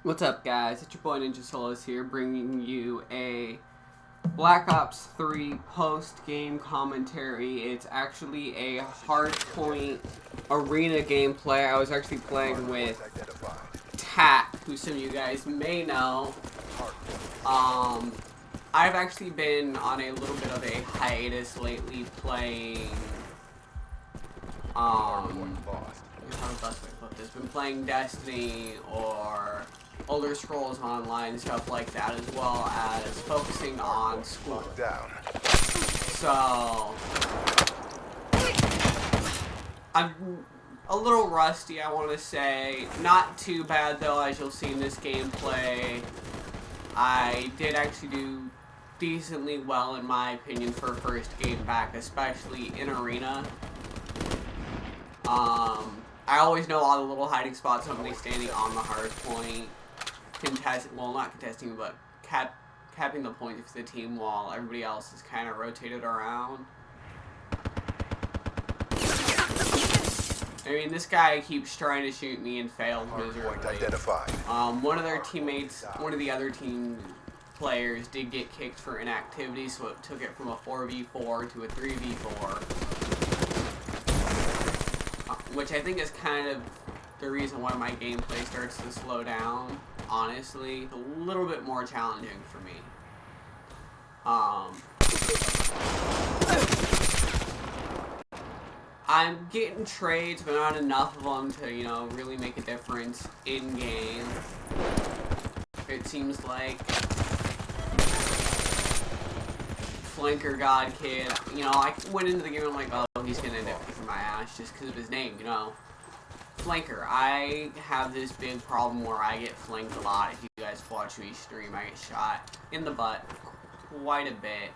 What's up, guys? It's your boy Ninja Solos here, bringing you a Black Ops 3 post-game commentary. It's actually a hardpoint arena gameplay. I was actually playing with Tack, who some of you guys may know. I've actually been on a little bit of a hiatus lately playing, how the best way to put this? Been playing Destiny or Elder Scrolls Online, stuff like that, as well as focusing on school. So, I'm a little rusty, I want to say. Not too bad, though, as you'll see in this gameplay. I did actually do decently well, in my opinion, for first game back, especially in Arena. I always know all the little hiding spots, somebody standing on the hard point, not contesting, but capping the points for the team while everybody else is kind of rotated around. I mean, this guy keeps trying to shoot me and fails miserably. One of their teammates, one of the other team players did get kicked for inactivity, so it took it from a 4v4 to a 3v4. Which I think is kind of the reason why my gameplay starts to slow down, honestly. It's a little bit more challenging for me. I'm getting trades, but not enough of them to, you know, really make a difference in-game. It seems like Flanker God Kid, you know, I went into the game and I'm like, oh, he's gonna end up kicking my ass just because of his name, you know. Flanker, I have this big problem where I get flanked a lot. If you guys watch me stream, I get shot in the butt quite a bit.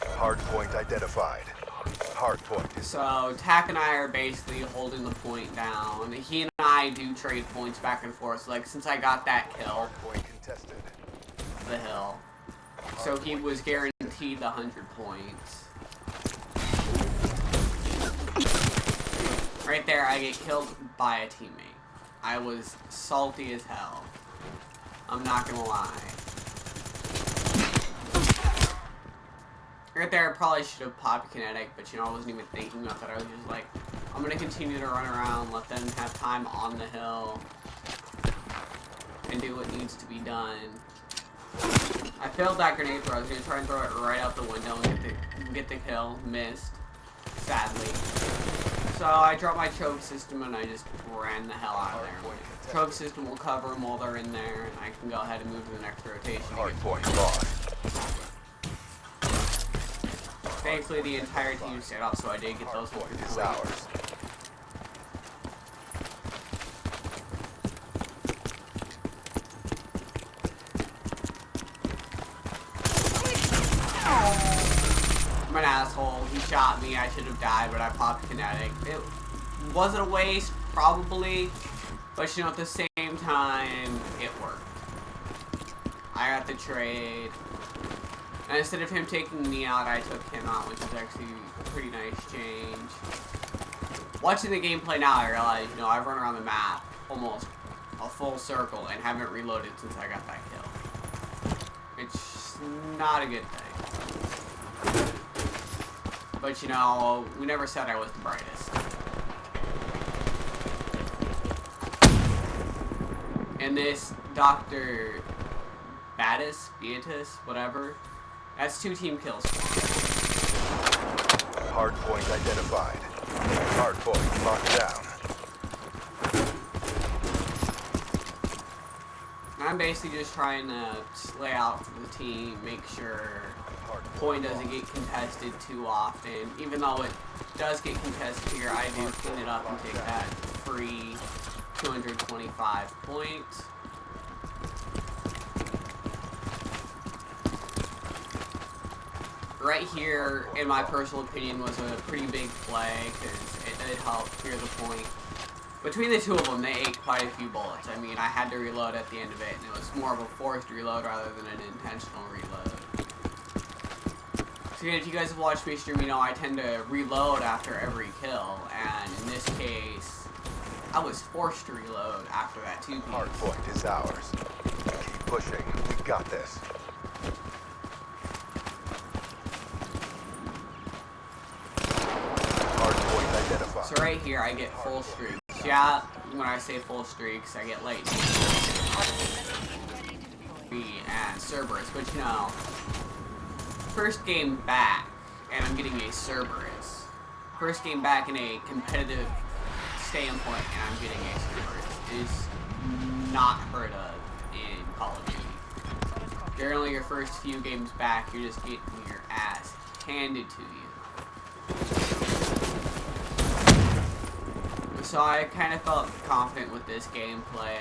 Hardpoint identified. Hardpoint. So, Tack and I are basically holding the point down. He and I do trade points back and forth. So, like, since I got that kill, Hardpoint contested. The hill. So he was guaranteed the 100 points. Right there, I get killed by a teammate. I was salty as hell. I'm not gonna lie. Right there, I probably should have popped kinetic, but you know, I wasn't even thinking about that. I was just like, I'm gonna continue to run around, let them have time on the hill, and do what needs to be done. I failed that grenade throw. I was going to try and throw it right out the window and get the kill. Missed. Sadly. So I dropped my choke system and I just ran the hell out of there. Choke system will cover them while they're in there, and I can go ahead and move to the next rotation. Hardpoint lost. Thankfully, the entire team stayed up, so I did get those 100 points. I'm an asshole. He shot me. I should have died, but I popped kinetic. It wasn't a waste, probably, but you know, at the same time, it worked. I got the trade, and instead of him taking me out, I took him out, which is actually a pretty nice change. Watching the gameplay now, I realize, you know, I've run around the map almost a full circle and haven't reloaded since I got that kill. It's not a good thing. But, you know, we never said I was the brightest. And this Dr. Beatus, whatever, that's 2 team kills. Hardpoint identified. Hardpoint locked down. I'm basically just trying to lay out for the team, make sure point doesn't get contested too often. Even though it does get contested here, I do clean it up and take that free 225 points. Right here, in my personal opinion, was a pretty big play because it did help clear the point. Between the two of them, they ate quite a few bullets. I mean, I had to reload at the end of it, and it was more of a forced reload rather than an intentional reload. So if you guys have watched me stream, you know I tend to reload after every kill, and in this case, I was forced to reload after that 2 piece. Hardpoint is ours. Keep pushing. We got this. Hardpoint identified. So right here, I get full streaks. Yeah, when I say full streaks, I get lightning and Cerberus, but you know, first game back, and I'm getting a Cerberus. First game back in a competitive standpoint, and I'm getting a Cerberus is not heard of in Call of Duty. Generally, your first few games back, you're just getting your ass handed to you. So I kind of felt confident with this gameplay.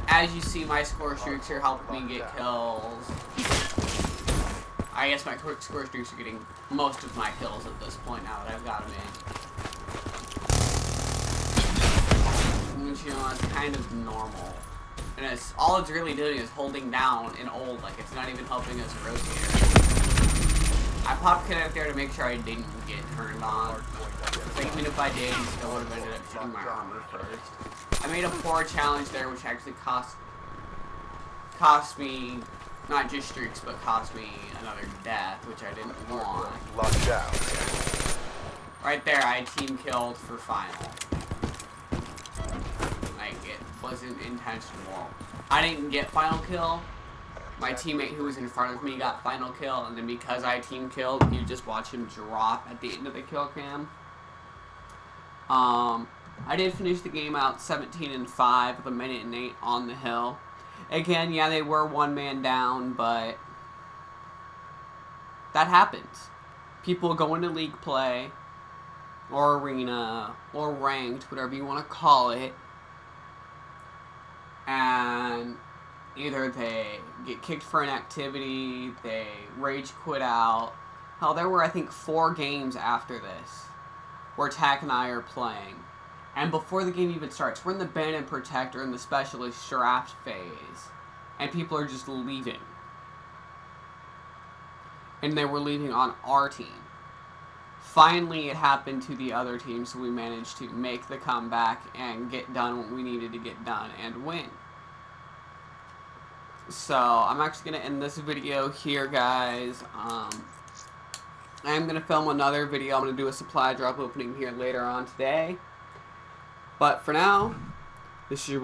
As you see, my score streaks are helping me get kills. I guess my score streaks are getting most of my kills at this point now that I've got them in. Which, you know, it's kind of normal. And it's all it's really doing is holding down an old, like it's not even helping us rotate. I popped kinetic there to make sure I didn't get turned on. So even if I did, he still would have ended up shooting my armor first. I made a poor challenge there, which actually cost me not just streaks, but cost me another death, which I didn't want. Locked down. Right there, I team killed for final. Like, it wasn't intentional. I didn't get final kill. My teammate who was in front of me got final kill, and then because I team killed, you just watch him drop at the end of the kill cam. I did finish the game out 17-5 with 1:08 on the hill. Again, yeah, they were one man down, but that happens. People go into league play, or arena, or ranked, whatever you want to call it, and either they get kicked for an activity, they rage quit out. Hell, there were, I think, 4 games after this where Tack and I are playing. And before the game even starts, we're in the Band and Protector in the Specialist Draft phase. And people are just leaving. And they were leaving on our team. Finally, it happened to the other team, so we managed to make the comeback and get done what we needed to get done and win. So, I'm actually going to end this video here, guys. I'm going to film another video. I'm going to do a supply drop opening here later on today. But for now, this is your